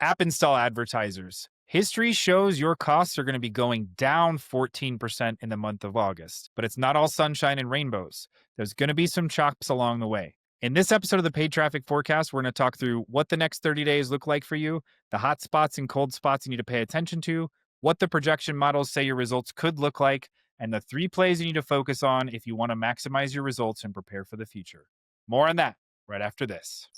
App install advertisers. History shows your costs are going to be going down 14% in the month of August, but it's not all sunshine and rainbows. There's going to be some chops along the way. In this episode of the Paid Traffic Forecast, we're going to talk through what the next 30 days look like for you, the hot spots and cold spots you need to pay attention to, what the projection models say your results could look like, and the 3 plays you need to focus on if you want to maximize your results and prepare for the future. More on that right after this.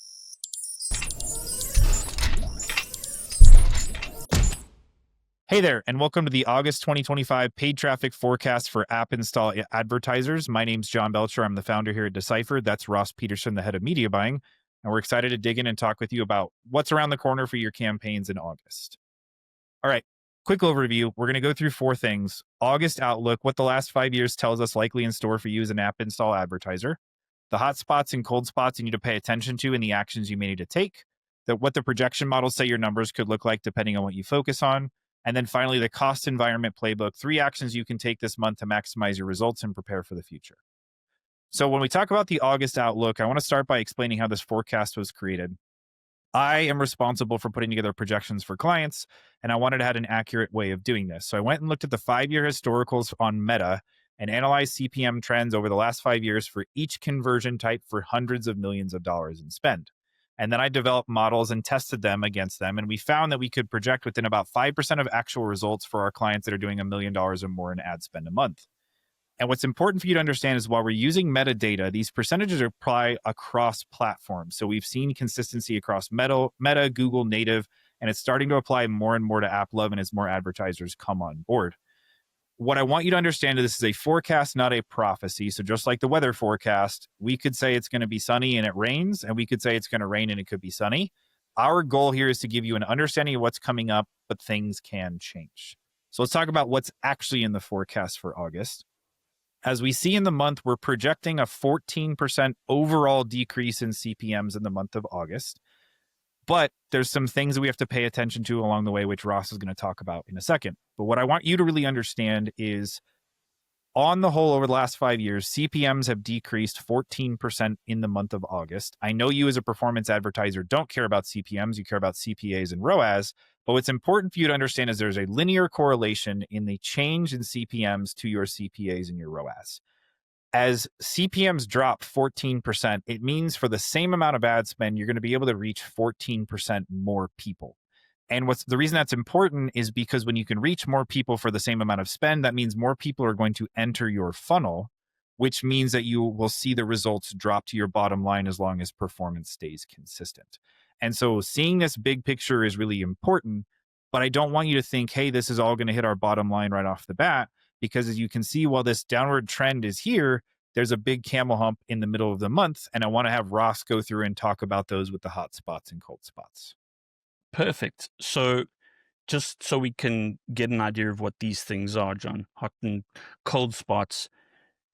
Hey there, and welcome to the August 2025 Paid Traffic Forecast for App Install Advertisers. My name's John Belcher. I'm the founder here at Decyphered. That's Ross Pietersen, the head of media buying. And we're excited to dig in and talk with you about what's around the corner for your campaigns in August. All right, quick overview. We're going to go through 4 things. August outlook, what the last 5 years tells us likely in store for you as an app install advertiser. The hot spots and cold spots you need to pay attention to and the actions you may need to take. What the projection models say your numbers could look like depending on what you focus on. And then finally, the cost environment playbook, 3 actions you can take this month to maximize your results and prepare for the future. So when we talk about the August outlook, I want to start by explaining how this forecast was created. I am responsible for putting together projections for clients, and I wanted to have an accurate way of doing this. So I went and looked at the 5-year historicals on Meta and analyzed CPM trends over the last 5 years for each conversion type for hundreds of millions of dollars in spend. And then I developed models and tested them against them. And we found that we could project within about 5% of actual results for our clients that are doing $1 million or more in ad spend a month. And what's important for you to understand is while we're using metadata, these percentages apply across platforms. So we've seen consistency across Meta, Google, native, and it's starting to apply more and more to AppLove and as more advertisers come on board. What I want you to understand is this is a forecast, not a prophecy. So just like the weather forecast, we could say it's going to be sunny and it rains, and we could say it's going to rain and it could be sunny. Our goal here is to give you an understanding of what's coming up, but things can change. So let's talk about what's actually in the forecast for August. As we see in the month, we're projecting a 14% overall decrease in CPMs in the month of August. But there's some things that we have to pay attention to along the way, which Ross is going to talk about in a second. But what I want you to really understand is, on the whole, over the last 5 years, CPMs have decreased 14% in the month of August. I know you as a performance advertiser don't care about CPMs, you care about CPAs and ROAS. But what's important for you to understand is there's a linear correlation in the change in CPMs to your CPAs and your ROAS. As CPMs drop 14%, it means for the same amount of ad spend, you're going to be able to reach 14% more people. And the reason that's important is because when you can reach more people for the same amount of spend, that means more people are going to enter your funnel, which means that you will see the results drop to your bottom line as long as performance stays consistent. And so seeing this big picture is really important, but I don't want you to think, hey, this is all going to hit our bottom line right off the bat. Because as you can see, while this downward trend is here, there's a big camel hump in the middle of the month. And I want to have Ross go through and talk about those with the hot spots and cold spots. Perfect. So just so we can get an idea of what these things are, John, hot and cold spots,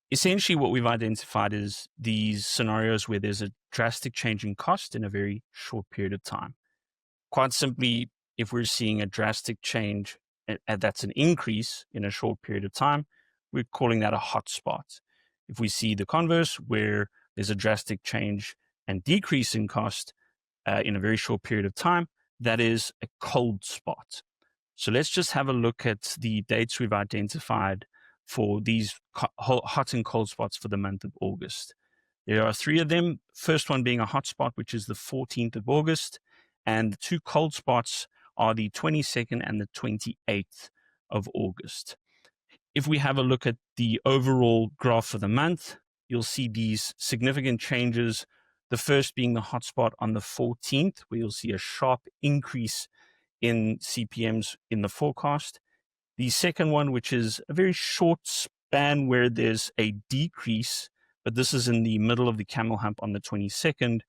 essentially what we've identified is these scenarios where there's a drastic change in cost in a very short period of time. Quite simply, if we're seeing a drastic change, and that's an increase in a short period of time, we're calling that a hot spot. If we see the converse, where there's a drastic change and decrease in cost in a very short period of time, that is a cold spot. So let's just have a look at the dates we've identified for these hot and cold spots for the month of August. There are 3 of them. First one being a hot spot, which is the 14th of August, and the 2 cold spots are the 22nd and the 28th of August. If we have a look at the overall graph for the month, you'll see these significant changes. The first being the hotspot on the 14th, where you'll see a sharp increase in CPMs in the forecast. The second one, which is a very short span where there's a decrease, but this is in the middle of the camel hump on the 22nd.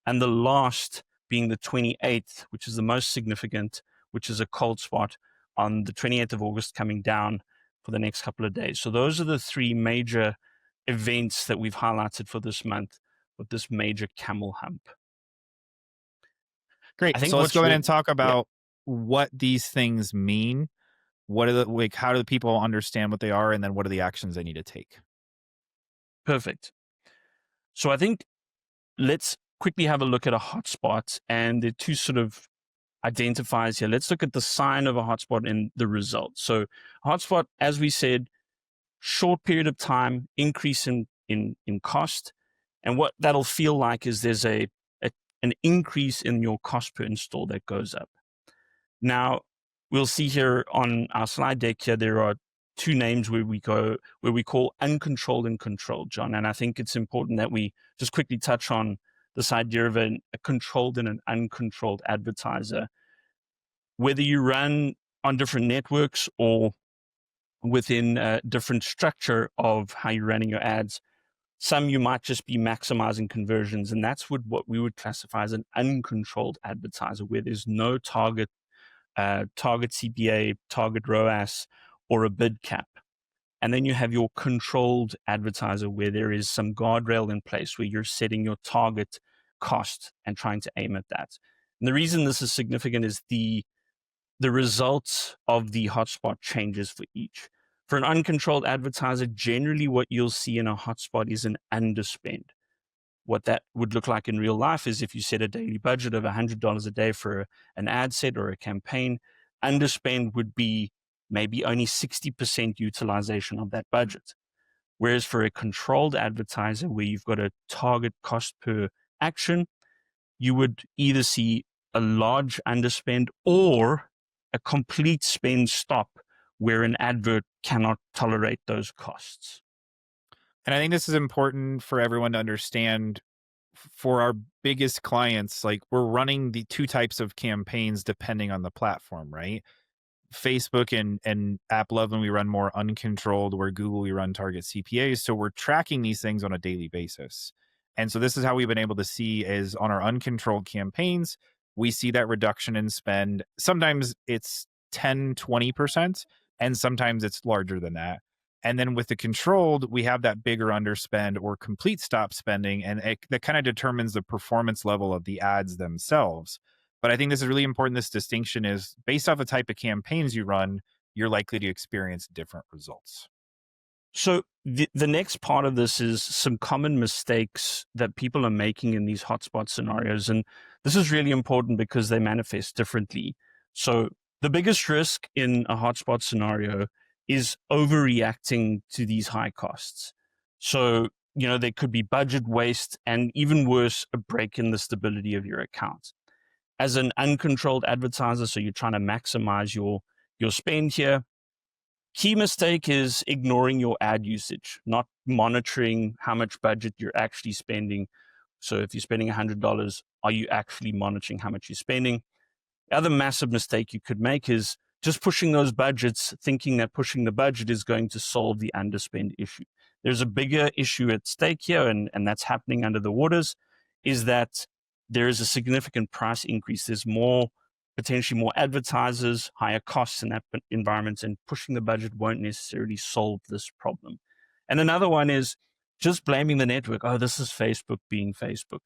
And the last being the 28th, which is the most significant, which is a cold spot on the 28th of August coming down for the next couple of days. So those are the 3 major events that we've highlighted for this month with this major camel hump. Great. So let's go ahead and talk about what these things mean. What are how do the people understand what they are, and then what are the actions they need to take? Perfect. So I think let's quickly have a look at a hotspot, and the 2 sort of identifiers here. Let's look at the sign of a hotspot and the result. So hotspot, as we said, short period of time, increase in cost. And what that'll feel like is there's an increase in your cost per install that goes up. Now, we'll see here on our slide deck here, there are two names where we call uncontrolled and controlled, John. And I think it's important that we just quickly touch on this idea of a controlled and an uncontrolled advertiser. Whether you run on different networks or within a different structure of how you're running your ads, some you might just be maximizing conversions, and that's what we would classify as an uncontrolled advertiser, where there's no target CPA, target ROAS, or a bid cap. And then you have your controlled advertiser, where there is some guardrail in place, where you're setting your target cost and trying to aim at that. And the reason this is significant is the results of the hotspot changes for each. For an uncontrolled advertiser, generally what you'll see in a hotspot is an underspend. What that would look like in real life is if you set a daily budget of $100 a day for an ad set or a campaign, underspend would be maybe only 60% utilization of that budget. Whereas for a controlled advertiser, where you've got a target cost per action, you would either see a large underspend or a complete spend stop where an advert cannot tolerate those costs. And I think this is important for everyone to understand. For our biggest clients, like, we're running the two types of campaigns depending on the platform, right? Facebook and AppLovin, we run more uncontrolled, where Google, we run target CPAs. So we're tracking these things on a daily basis. And so this is how we've been able to see is on our uncontrolled campaigns, we see that reduction in spend. Sometimes it's 10, 20%, and sometimes it's larger than that. And then with the controlled, we have that bigger underspend or complete stop spending, and that kind of determines the performance level of the ads themselves. But I think this is really important. This distinction is based off the type of campaigns you run, you're likely to experience different results. So the next part of this is some common mistakes that people are making in these hotspot scenarios. And this is really important because they manifest differently. So the biggest risk in a hotspot scenario is overreacting to these high costs. So, there could be budget waste and, even worse, a break in the stability of your account. As an uncontrolled advertiser, so you're trying to maximize your spend here, key mistake is ignoring your ad usage, not monitoring how much budget you're actually spending. So if you're spending $100, are you actually monitoring how much you're spending? The other massive mistake you could make is just pushing those budgets, thinking that pushing the budget is going to solve the underspend issue. There's a bigger issue at stake here, and that's happening under the waters, is that there is a significant price increase. There's potentially more advertisers, higher costs in that environment, and pushing the budget won't necessarily solve this problem. And another one is just blaming the network. Oh, this is Facebook being Facebook.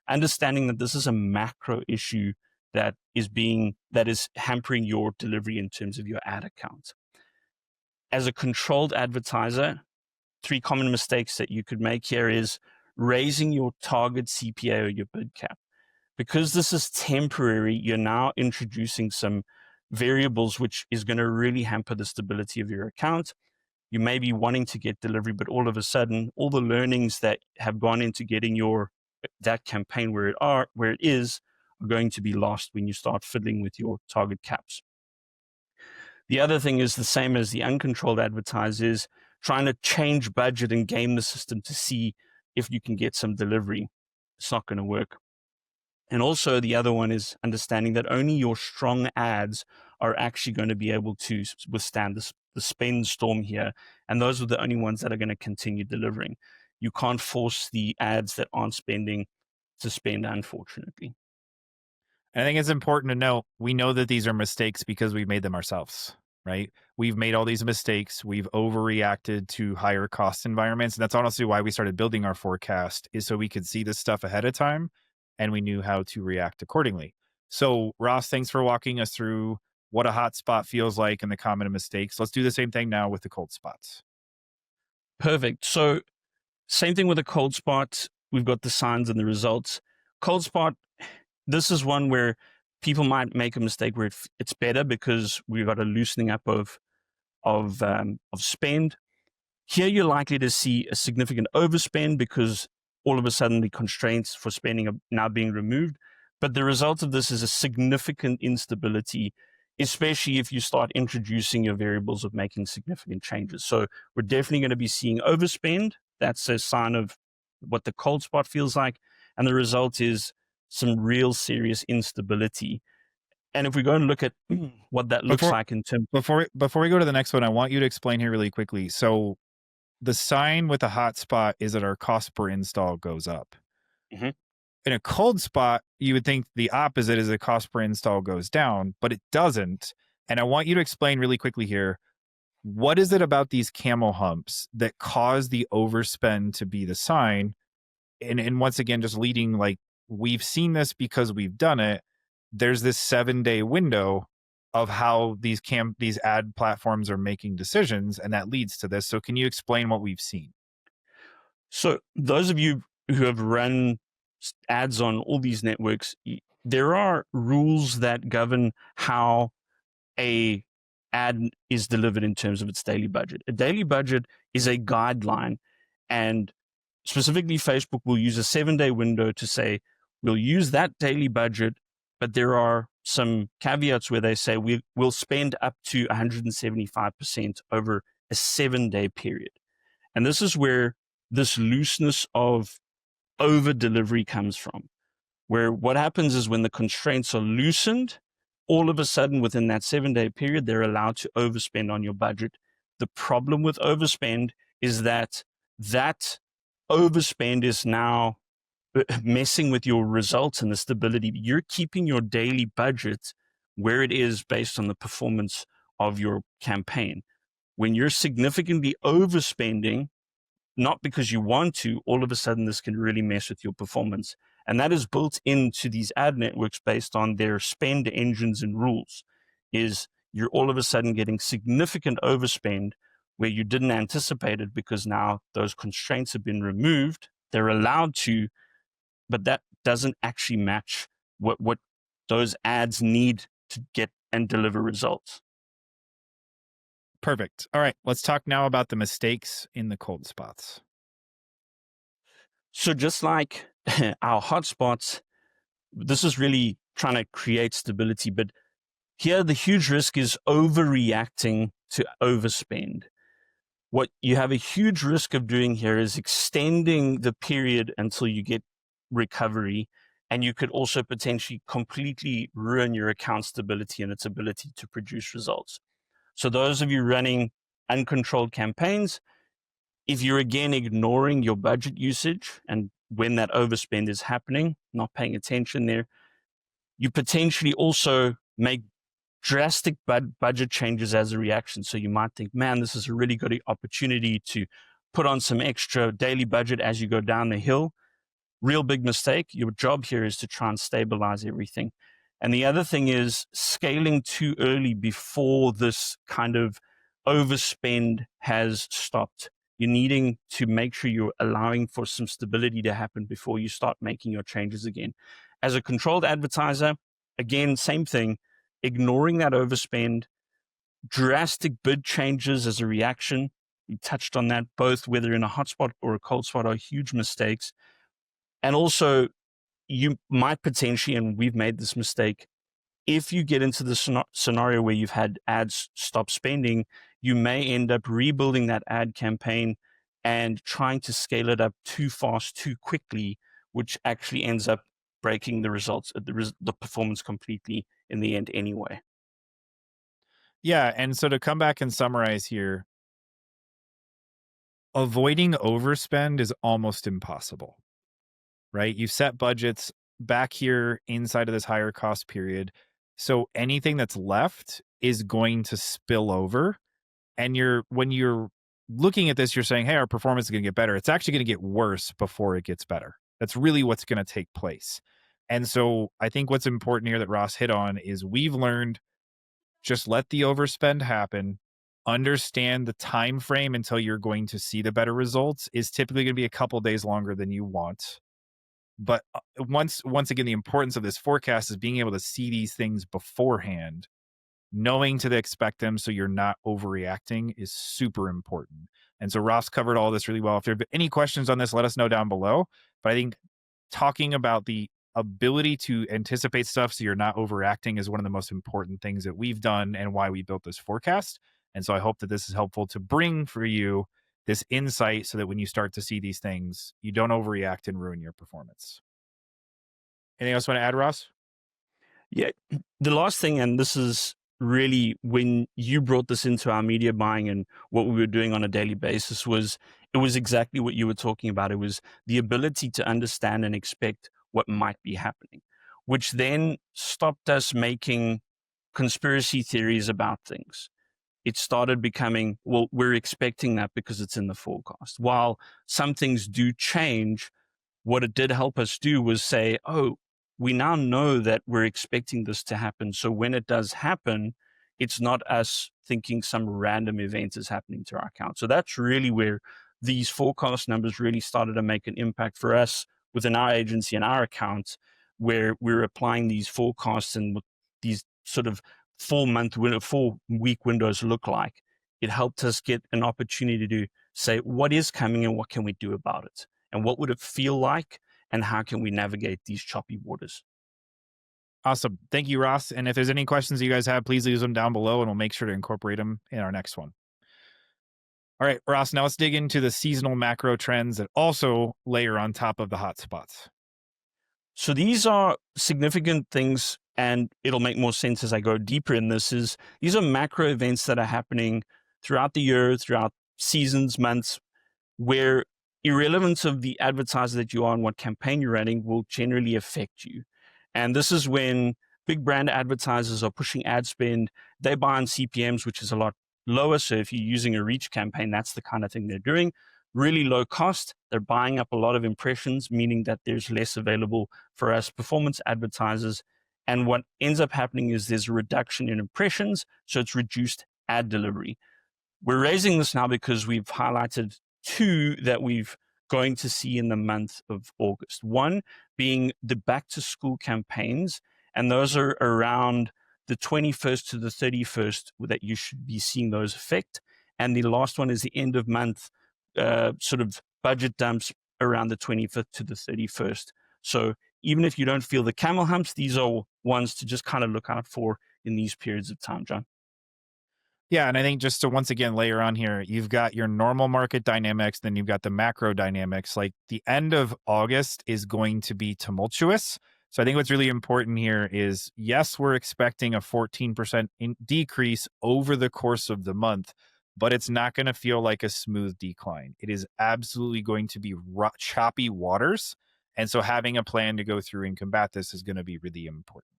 Understanding that this is a macro issue that is hampering your delivery in terms of your ad account. As a controlled advertiser, 3 common mistakes that you could make here is raising your target CPA or your bid cap. Because this is temporary, you're now introducing some variables which is going to really hamper the stability of your account. You may be wanting to get delivery, but all of a sudden, all the learnings that have gone into getting that campaign where it is are going to be lost when you start fiddling with your target caps. The other thing is the same as the uncontrolled advertisers, trying to change budget and game the system to see if you can get some delivery. It's not going to work. And also the other one is understanding that only your strong ads are actually going to be able to withstand the spend storm here. And those are the only ones that are going to continue delivering. You can't force the ads that aren't spending to spend, unfortunately. And I think it's important to know, we know that these are mistakes because we've made them ourselves, right? We've made all these mistakes. We've overreacted to higher cost environments. And that's honestly why we started building our forecast, is so we could see this stuff ahead of time and we knew how to react accordingly. So Ross, thanks for walking us through what a hotspot feels like and the common mistakes. Let's do the same thing now with the cold spots. Perfect. So same thing with a cold spot. We've got the signs and the results. Cold spot, this is one where people might make a mistake where it's better because we've got a loosening up of spend. Here, you're likely to see a significant overspend because all of a sudden the constraints for spending are now being removed. But the result of this is a significant instability, especially if you start introducing your variables of making significant changes. So we're definitely going to be seeing overspend. That's a sign of what the cold spot feels like. And the result is some real serious instability. And if we go and look at what that looks like in terms... Before we go to the next one, I want you to explain here really quickly. So the sign with a hot spot is that our cost per install goes up. Mm-hmm. In a cold spot, you would think the opposite is the cost per install goes down, but it doesn't. And I want you to explain really quickly here, what is it about these camel humps that cause the overspend to be the sign? And once again, just leading, like, we've seen this because we've done it. There's this 7-day window of how these ad platforms are making decisions, and that leads to this. So can you explain what we've seen? So those of you who have run ads on all these networks, there are rules that govern how a ad is delivered in terms of its daily budget. A daily budget is a guideline, and specifically Facebook will use a 7-day window to say, we'll use that daily budget, but there are some caveats where they say we'll spend up to 175% over a 7-day period. And this is where this looseness of over delivery comes from, where what happens is when the constraints are loosened, all of a sudden within that 7-day period, they're allowed to overspend on your budget. The problem with overspend is that overspend is now messing with your results and the stability. You're keeping your daily budget where it is based on the performance of your campaign. When you're significantly overspending, not because you want to, all of a sudden this can really mess with your performance. And that is built into these ad networks based on their spend engines and rules, is you're all of a sudden getting significant overspend where you didn't anticipate it because now those constraints have been removed. They're allowed to, but that doesn't actually match what those ads need to get and deliver results. Perfect. All right, let's talk now about the mistakes in the cold spots. So just like our hotspots, this is really trying to create stability, but here the huge risk is overreacting to overspend. What you have a huge risk of doing here is extending the period until you get recovery, and you could also potentially completely ruin your account stability and its ability to produce results. So those of you running uncontrolled campaigns, if you're again ignoring your budget usage and when that overspend is happening, not paying attention there, you potentially also make drastic budget changes as a reaction. So you might think, man, this is a really good opportunity to put on some extra daily budget as you go down the hill. Real big mistake. Your job here is to try and stabilize everything. And the other thing is scaling too early before this kind of overspend has stopped. You're needing to make sure you're allowing for some stability to happen before you start making your changes again. As a controlled advertiser, again, same thing, ignoring that overspend, drastic bid changes as a reaction. We touched on that, both whether in a hotspot or a cold spot are huge mistakes. And also, you might potentially, and we've made this mistake, if you get into the scenario where you've had ads stop spending, you may end up rebuilding that ad campaign and trying to scale it up too fast, too quickly, which actually ends up breaking the results, the performance completely in the end anyway. Yeah, and so to come back and summarize here, avoiding overspend is almost impossible, right? You set budgets back here inside of this higher cost period. So anything that's left is going to spill over. And when you're looking at this, you're saying, hey, our performance is going to get better. It's actually going to get worse before it gets better. That's really what's going to take place. And so I think what's important here that Ross hit on is we've learned just let the overspend happen. Understand the time frame until you're going to see the better results is typically going to be a couple days longer than you want. But once again, the importance of this forecast is being able to see these things beforehand, knowing to expect them so you're not overreacting is super important. And so Ross covered all this really well. If there are any questions on this, let us know down below. But I think talking about the ability to anticipate stuff so you're not overreacting is one of the most important things that we've done and why we built this forecast. And so I hope that this is helpful to bring for you this insight so that when you start to see these things, you don't overreact and ruin your performance. Anything else you want to add, Ross? Yeah, the last thing, and this is really when you brought this into our media buying and what we were doing on a daily basis, was it was exactly what you were talking about. It was the ability to understand and expect what might be happening, which then stopped us making conspiracy theories about things. It started becoming, well, we're expecting that because it's in the forecast. While some things do change, what it did help us do was say, oh, we now know that we're expecting this to happen. So when it does happen, it's not us thinking some random event is happening to our account. So that's really where these forecast numbers really started to make an impact for us within our agency and our accounts, where we're applying these forecasts and what these sort of 4-week windows look like. It helped us get an opportunity to say what is coming and what can we do about it, and what would it feel like, and how can we navigate these choppy waters. Awesome. Thank you, Ross. And if there's any questions you guys have, please leave them down below and we'll make sure to incorporate them in our next one. All right, Ross, now let's dig into the seasonal macro trends that also layer on top of the hotspots. So these are significant things, and it'll make more sense as I go deeper in this. These are macro events that are happening throughout the year, throughout seasons, months, where irrelevance of the advertiser that you are and what campaign you're running will generally affect you. And this is when big brand advertisers are pushing ad spend. They buy on CPMs, which is a lot lower. So if you're using a reach campaign, that's the kind of thing they're doing. Really low cost. They're buying up a lot of impressions, meaning that there's less available for us performance advertisers. And what ends up happening is there's a reduction in impressions. So it's reduced ad delivery. We're raising this now because we've highlighted two that we've going to see in the month of August. One being the back to school campaigns, and those are around the 21st to the 31st that you should be seeing those affect. And the last one is the end of month sort of budget dumps around the 25th to the 31st. So even if you don't feel the camel humps, these are ones to just kind of look out for in these periods of time, John. Yeah, and I think just to once again layer on here, you've got your normal market dynamics, then you've got the macro dynamics. Like the end of August is going to be tumultuous. So I think what's really important here is, yes, we're expecting a 14% decrease over the course of the month, but it's not going to feel like a smooth decline. It is absolutely going to be choppy waters. And so having a plan to go through and combat this is going to be really important.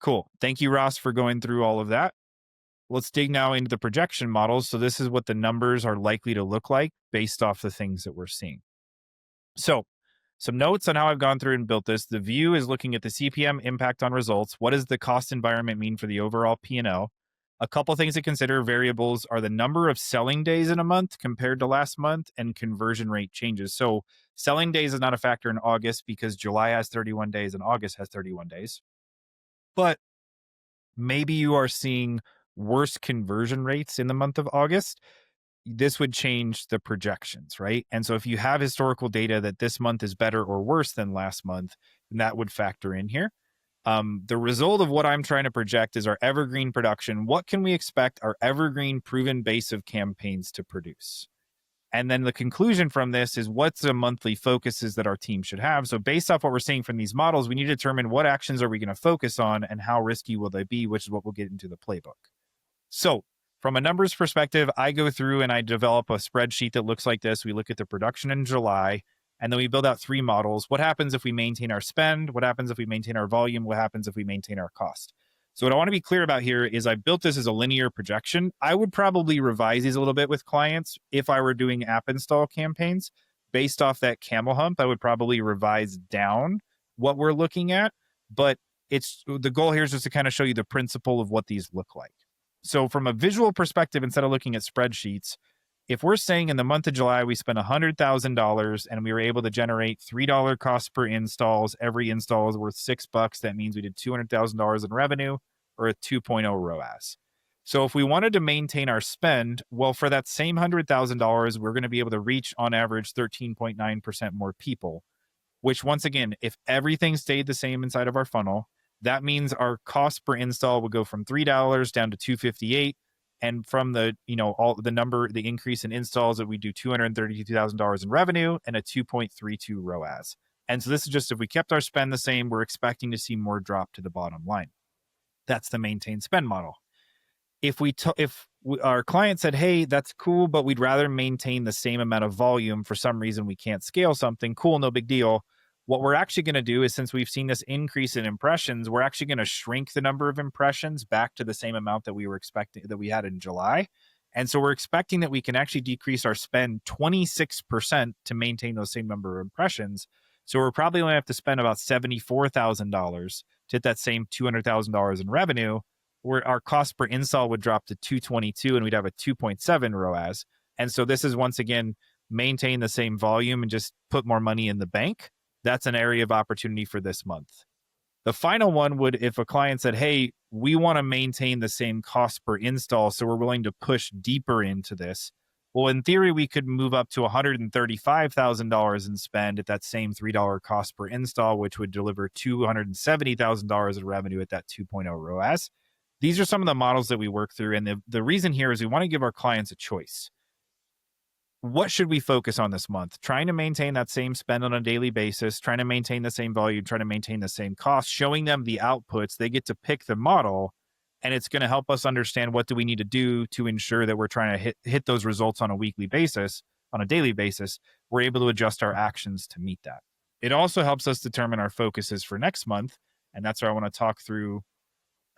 Cool. Thank you, Ross, for going through all of that. Let's dig now into the projection models. So this is what the numbers are likely to look like based off the things that we're seeing. So some notes on how I've gone through and built this. The view is looking at the CPM impact on results. What does the cost environment mean for the overall P&L? A couple things to consider variables are the number of selling days in a month compared to last month and conversion rate changes. So selling days is not a factor in August because July has 31 days and August has 31 days. But maybe you are seeing worse conversion rates in the month of August. This would change the projections, right? And so if you have historical data that this month is better or worse than last month, then that would factor in here. The result of what I'm trying to project is our evergreen production. What can we expect our evergreen proven base of campaigns to produce? And then the conclusion from this is what's the monthly focuses that our team should have. So based off what we're seeing from these models, we need to determine what actions are we going to focus on and how risky will they be, which is what we'll get into the playbook. So from a numbers perspective, I go through and I develop a spreadsheet that looks like this. We look at the production in July, and then we build out 3 models. What happens if we maintain our spend? What happens if we maintain our volume? What happens if we maintain our cost? So what I want to be clear about here is I built this as a linear projection. I would probably revise these a little bit with clients if I were doing app install campaigns. Based off that camel hump, I would probably revise down what we're looking at. But it's the goal here is just to kind of show you the principle of what these look like. So from a visual perspective, instead of looking at spreadsheets, If we're saying in the month of July, we spent $100,000 and we were able to generate $3 cost per installs, every install is worth $6. That means we did $200,000 in revenue or a 2.0 ROAS. So if we wanted to maintain our spend, well, for that same $100,000, we're going to be able to reach on average 13.9% more people, which once again, if everything stayed the same inside of our funnel, that means our cost per install would go from $3 down to $258. And from the, the increase in installs that we do $232,000 in revenue and a 2.32 ROAS. And so this is just if we kept our spend the same, we're expecting to see more drop to the bottom line. That's the maintain spend model. If our client said, hey, that's cool, but we'd rather maintain the same amount of volume, for some reason we can't scale something, cool, no big deal. What we're actually going to do is, since we've seen this increase in impressions, we're actually going to shrink the number of impressions back to the same amount that we were expecting, that we had in July. And so we're expecting that we can actually decrease our spend 26% to maintain those same number of impressions. So we're probably going to have to spend about $74,000 to hit that same $200,000 in revenue, where our cost per install would drop to $222 and we'd have a 2.7 ROAS. And so this is, once again, maintain the same volume and just put more money in the bank. That's an area of opportunity for this month. The final one would, if a client said, hey, we want to maintain the same cost per install, so we're willing to push deeper into this. Well, in theory, we could move up to $135,000 in spend at that same $3 cost per install, which would deliver $270,000 in revenue at that 2.0 ROAS. These are some of the models that we work through. And the reason here is we want to give our clients a choice. What should we focus on this month? Trying to maintain that same spend on a daily basis, trying to maintain the same volume, trying to maintain the same cost, showing them the outputs. They get to pick the model, and it's going to help us understand what do we need to do to ensure that we're trying to hit those results on a weekly basis, on a daily basis. We're able to adjust our actions to meet that. It also helps us determine our focuses for next month, and that's where I want to talk through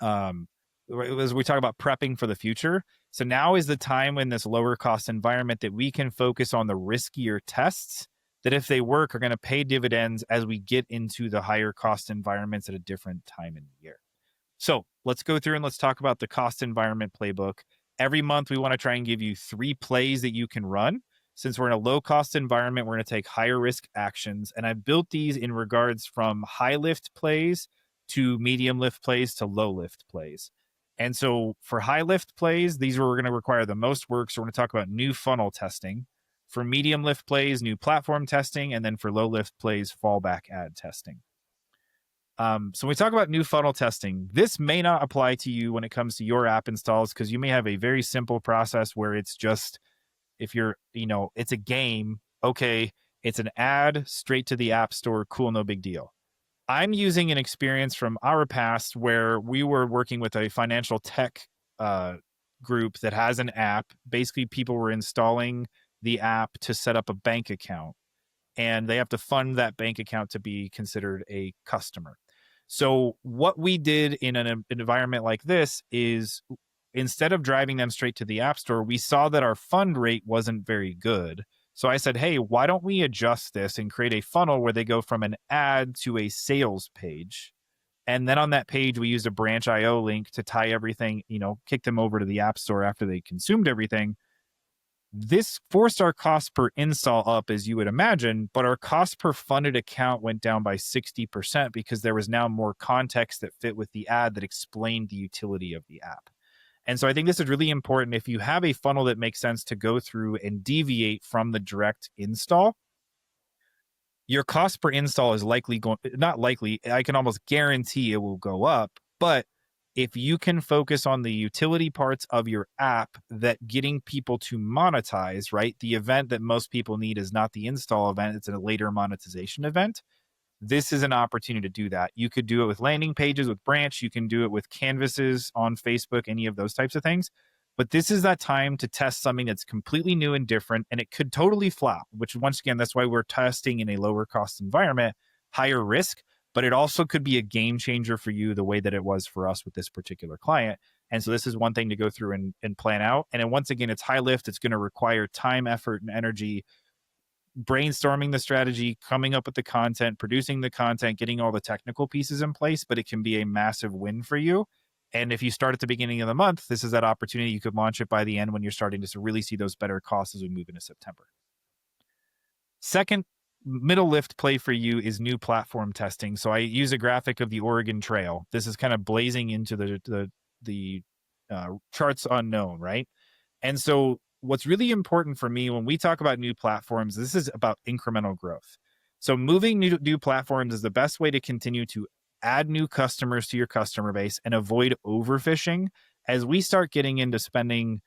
as we talk about prepping for the future. So now is the time in this lower cost environment that we can focus on the riskier tests that, if they work, are going to pay dividends as we get into the higher cost environments at a different time in the year. So let's go through and let's talk about the cost environment playbook. Every month, we want to try and give you 3 plays that you can run. Since we're in a low cost environment, we're going to take higher risk actions. And I've built these in regards from high lift plays to medium lift plays to low lift plays. And so for high lift plays, these are going to require the most work. So we're going to talk about new funnel testing. For medium lift plays, new platform testing. And then for low lift plays, fallback ad testing. So when we talk about new funnel testing, this may not apply to you when it comes to your app installs, because you may have a very simple process where it's just, if you're, it's a game, okay, it's an ad straight to the app store, cool, no big deal. I'm using an experience from our past where we were working with a financial tech group that has an app. Basically, people were installing the app to set up a bank account, and they have to fund that bank account to be considered a customer. So what we did in an environment like this is, instead of driving them straight to the app store, we saw that our fund rate wasn't very good. So I said, hey, why don't we adjust this and create a funnel where they go from an ad to a sales page? And then on that page, we used a branch IO link to tie everything, kick them over to the app store after they consumed everything. This forced our cost per install up, as you would imagine, but our cost per funded account went down by 60% because there was now more context that fit with the ad that explained the utility of the app. And so I think this is really important. If you have a funnel that makes sense to go through and deviate from the direct install, your cost per install is not likely, I can almost guarantee it will go up. But if you can focus on the utility parts of your app that getting people to monetize, right? The event that most people need is not the install event, it's a later monetization event. This is an opportunity to do that. You could do it with landing pages, with branch. You can do it with canvases on Facebook, any of those types of things. But this is that time to test something that's completely new and different, and it could totally flop, which, once again, that's why we're testing in a lower cost environment, higher risk, but it also could be a game changer for you the way that it was for us with this particular client. And so this is one thing to go through and plan out. And then once again, it's high lift. It's going to require time, effort, and energy, brainstorming the strategy, coming up with the content, producing the content, getting all the technical pieces in place, but it can be a massive win for you. And if you start at the beginning of the month, this is that opportunity. You could launch it by the end when you're starting to really see those better costs as we move into September. Second middle lift play for you is new platform testing. So I use a graphic of the Oregon Trail. This is kind of blazing into the charts unknown, right? And so what's really important for me when we talk about new platforms, this is about incremental growth. So moving new platforms is the best way to continue to add new customers to your customer base and avoid overfishing. As we start getting into spending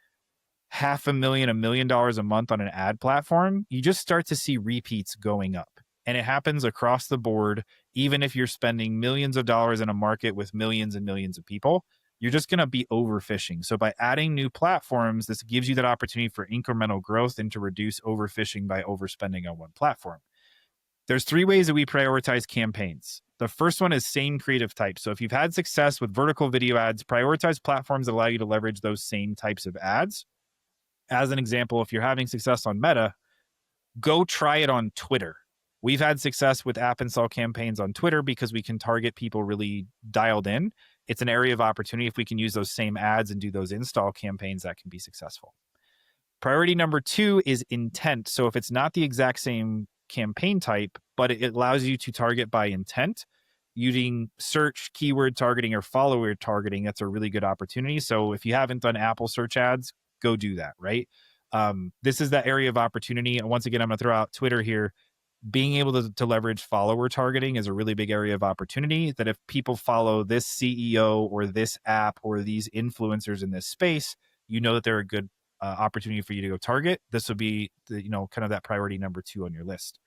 $500,000, $1 million a month on an ad platform, you just start to see repeats going up. And it happens across the board. Even if you're spending millions of dollars in a market with millions and millions of people, you're just going to be overfishing. So by adding new platforms, this gives you that opportunity for incremental growth and to reduce overfishing by overspending on one platform. There's 3 ways that we prioritize campaigns. The first one is same creative type. So if you've had success with vertical video ads, prioritize platforms that allow you to leverage those same types of ads. As an example, if you're having success on Meta, go try it on Twitter. We've had success with app install campaigns on Twitter because we can target people really dialed in. It's an area of opportunity. If we can use those same ads and do those install campaigns, that can be successful. Priority number 2 is intent. So if it's not the exact same campaign type, but it allows you to target by intent using search, keyword targeting, or follower targeting, that's a really good opportunity. So if you haven't done Apple search ads, go do that, right? This is that area of opportunity. And once again, I'm going to throw out Twitter here. Being able to leverage follower targeting is a really big area of opportunity, that if people follow this CEO or this app or these influencers in this space, you know that they're a good opportunity for you to go target. This would be kind of that priority number 2 on your list.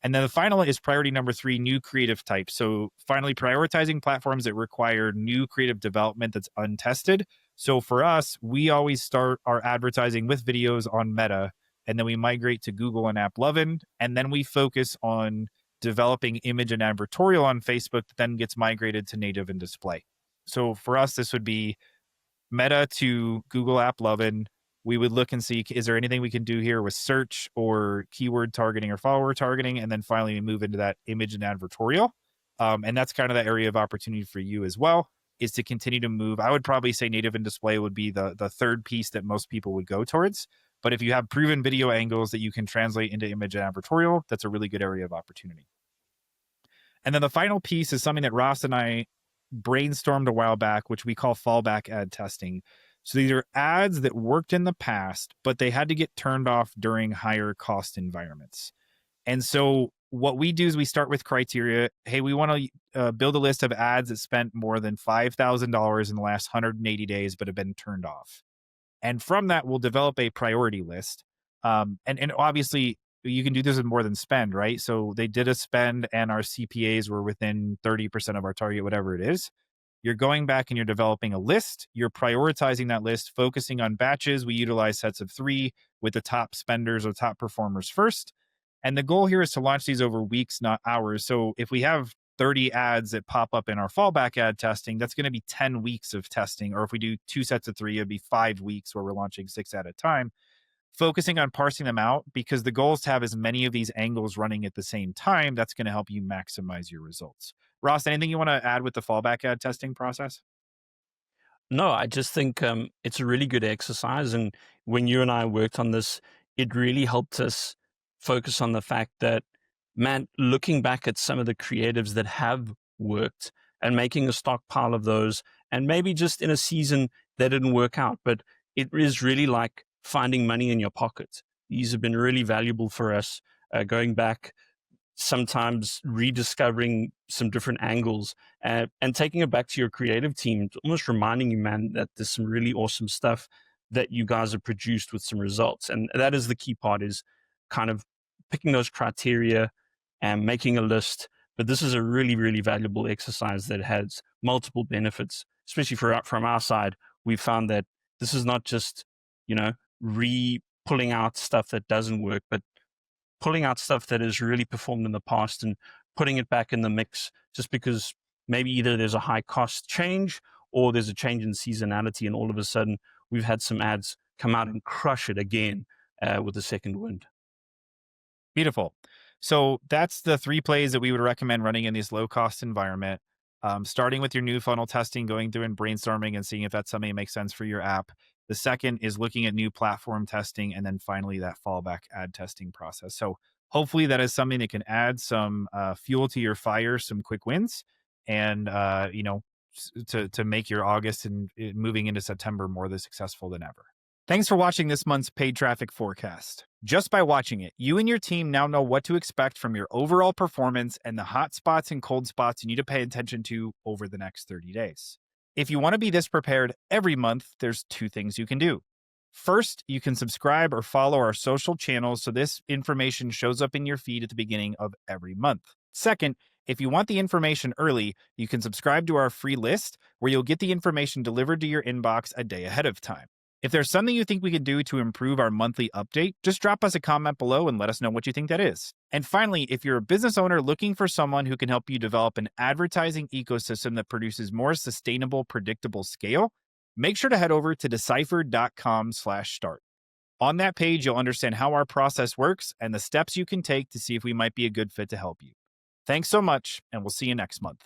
And then the final is priority number 3, new creative types. So finally, prioritizing platforms that require new creative development that's untested. So for us, we always start our advertising with videos on Meta, and then we migrate to Google and AppLovin, and then we focus on developing image and advertorial on Facebook that then gets migrated to native and display. So for us, this would be Meta to Google AppLovin. We would look and see, is there anything we can do here with search or keyword targeting or follower targeting? And then finally, we move into that image and advertorial. And that's kind of the area of opportunity for you as well, is to continue to move. I would probably say native and display would be the third piece that most people would go towards. But if you have proven video angles that you can translate into image and advertorial, that's a really good area of opportunity. And then the final piece is something that Ross and I brainstormed a while back, which we call fallback ad testing. So these are ads that worked in the past, but they had to get turned off during higher cost environments. And so what we do is we start with criteria. Hey, we want to build a list of ads that spent more than $5,000 in the last 180 days, but have been turned off. And from that, we'll develop a priority list. And obviously, you can do this with more than spend, right? So they did a spend and our CPAs were within 30% of our target, whatever it is. You're going back and you're developing a list. You're prioritizing that list, focusing on batches. We utilize sets of 3 with the top spenders or top performers first. And the goal here is to launch these over weeks, not hours. So if we have 30 ads that pop up in our fallback ad testing, that's going to be 10 weeks of testing. Or if we do 2 sets of 3, it'd be 5 weeks where we're launching 6 at a time. Focusing on parsing them out, because the goal is to have as many of these angles running at the same time. That's going to help you maximize your results. Ross, anything you want to add with the fallback ad testing process? No, I just think it's a really good exercise. And when you and I worked on this, it really helped us focus on the fact that, man, looking back at some of the creatives that have worked and making a stockpile of those, and maybe just in a season that didn't work out, but it is really like finding money in your pocket. These have been really valuable for us, going back, sometimes rediscovering some different angles, and taking it back to your creative team. It's almost reminding you, man, that there's some really awesome stuff that you guys have produced with some results. And that is the key part, is kind of picking those criteria and making a list. But this is a really, really valuable exercise that has multiple benefits, especially from our side. We found that this is not just, pulling out stuff that doesn't work, but pulling out stuff that has really performed in the past and putting it back in the mix, just because maybe either there's a high cost change or there's a change in seasonality, and all of a sudden we've had some ads come out and crush it again with the second wind. Beautiful. So that's the 3 plays that we would recommend running in this low cost environment. starting with your new funnel testing, going through and brainstorming and seeing if that's something that makes sense for your app. The second is looking at new platform testing. And then finally, that fallback ad testing process. So hopefully that is something that can add some fuel to your fire, some quick wins, and, to make your August and moving into September more the successful than ever. Thanks for watching this month's paid traffic forecast. Just by watching it, you and your team now know what to expect from your overall performance and the hot spots and cold spots you need to pay attention to over the next 30 days. If you want to be this prepared every month, there's two things you can do. First, you can subscribe or follow our social channels so this information shows up in your feed at the beginning of every month. Second, if you want the information early, you can subscribe to our free list where you'll get the information delivered to your inbox a day ahead of time. If there's something you think we can do to improve our monthly update, just drop us a comment below and let us know what you think that is. And finally, if you're a business owner looking for someone who can help you develop an advertising ecosystem that produces more sustainable, predictable scale, make sure to head over to decyphered.com/start. On that page, you'll understand how our process works and the steps you can take to see if we might be a good fit to help you. Thanks so much, and we'll see you next month.